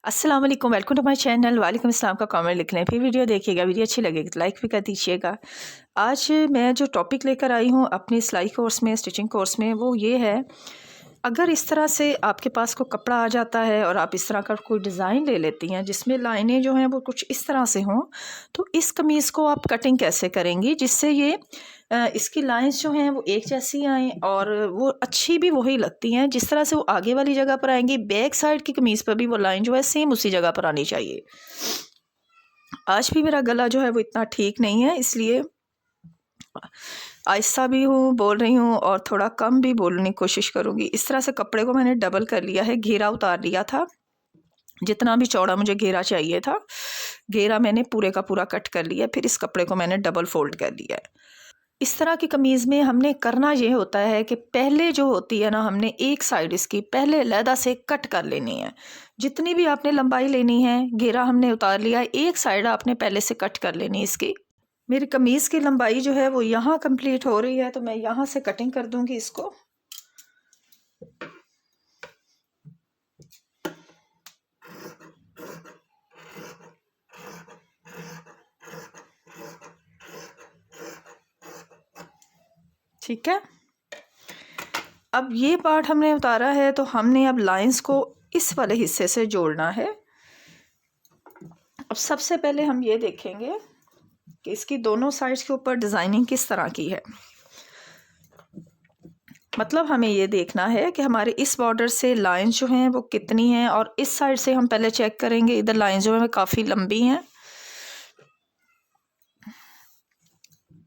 अस्सलाम वालेकुम, welcome to my channel. वालेकुम अस्सलाम का कमेंट लिख लें, फिर वीडियो देखिएगा। वीडियो अच्छी लगेगी तो लाइक भी कर दीजिएगा। आज मैं जो टॉपिक लेकर आई हूँ अपने सिलाई कोर्स में, स्टिचिंग कोर्स में, वो ये है, अगर इस तरह से आपके पास कोई कपड़ा आ जाता है और आप इस तरह का कोई डिज़ाइन ले लेती हैं जिसमें लाइनें जो हैं वो कुछ इस तरह से हों, तो इस कमीज़ को आप कटिंग कैसे करेंगी जिससे ये इसकी लाइंस जो हैं वो एक जैसी आएँ और वो अच्छी भी वही लगती हैं जिस तरह से वो आगे वाली जगह पर आएंगी। बैक साइड की कमीज़ पर भी वो लाइन जो है सेम उसी जगह पर आनी चाहिए। आज भी मेरा गला जो है वो इतना ठीक नहीं है, इसलिए आहिस्ता भी हूँ बोल रही हूँ और थोड़ा कम भी बोलने की कोशिश करूँगी। इस तरह से कपड़े को मैंने डबल कर लिया है, घेरा उतार लिया था, जितना भी चौड़ा मुझे घेरा चाहिए था घेरा मैंने पूरे का पूरा कट कर लिया। फिर इस कपड़े को मैंने डबल फोल्ड कर लिया है। इस तरह की कमीज़ में हमने करना ये होता है कि पहले जो होती है ना, हमने एक साइड इसकी पहले अलहदा से कट कर लेनी है। जितनी भी आपने लंबाई लेनी है, घेरा हमने उतार लिया है, एक साइड आपने पहले से कट कर लेनी है इसकी। मेरी कमीज़ की लंबाई जो है वो यहाँ कंप्लीट हो रही है, तो मैं यहाँ से कटिंग कर दूँगी इसको। ठीक है, अब ये पार्ट हमने उतारा है तो हमने अब लाइंस को इस वाले हिस्से से जोड़ना है। अब सबसे पहले हम ये देखेंगे कि इसकी दोनों साइड्स के ऊपर डिज़ाइनिंग किस तरह की है। मतलब हमें ये देखना है कि हमारे इस बॉर्डर से लाइंस जो हैं वो कितनी हैं, और इस साइड से हम पहले चेक करेंगे। इधर लाइंस जो हैं काफ़ी लंबी हैं,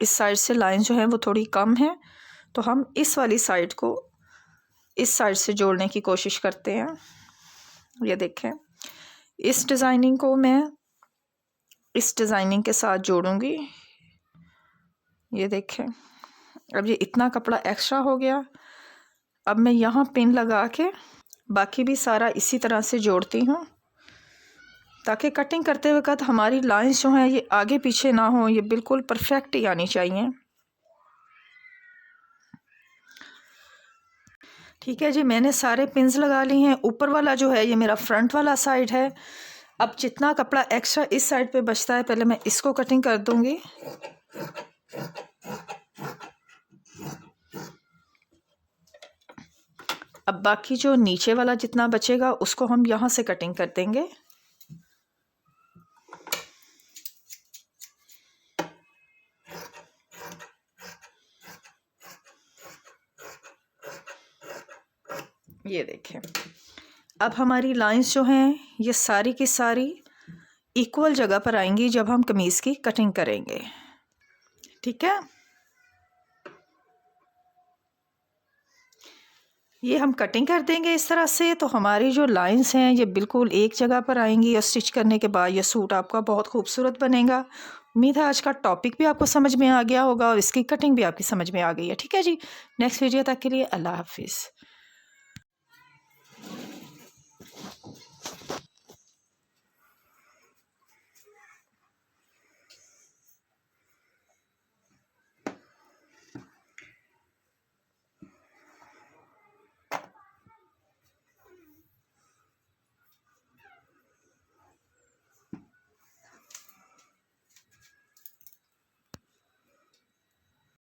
इस साइड से लाइंस जो हैं वो थोड़ी कम हैं, तो हम इस वाली साइड को इस साइड से जोड़ने की कोशिश करते हैं। ये देखें, इस डिज़ाइनिंग को मैं इस डिज़ाइनिंग के साथ जोड़ूंगी। ये देखें, अब ये इतना कपड़ा एक्स्ट्रा हो गया। अब मैं यहाँ पिन लगा के बाकी भी सारा इसी तरह से जोड़ती हूँ, ताकि कटिंग करते वक्त हमारी लाइंस जो हैं ये आगे पीछे ना हो, ये बिल्कुल परफेक्ट ही आनी चाहिए। ठीक है जी, मैंने सारे पिन्स लगा लिए हैं। ऊपर वाला जो है ये मेरा फ्रंट वाला साइड है। अब जितना कपड़ा एक्स्ट्रा इस साइड पे बचता है, पहले मैं इसको कटिंग कर दूंगी। अब बाकी जो नीचे वाला जितना बचेगा उसको हम यहाँ से कटिंग कर देंगे। ये देखें, अब हमारी लाइंस जो हैं ये सारी की सारी इक्वल जगह पर आएंगी जब हम कमीज़ की कटिंग करेंगे। ठीक है, ये हम कटिंग कर देंगे इस तरह से, तो हमारी जो लाइंस हैं ये बिल्कुल एक जगह पर आएंगी, और स्टिच करने के बाद ये सूट आपका बहुत खूबसूरत बनेगा। उम्मीद है आज का टॉपिक भी आपको समझ में आ गया होगा और इसकी कटिंग भी आपकी समझ में आ गई है। ठीक है जी, नेक्स्ट वीडियो तक के लिए अल्लाह हाफिज़।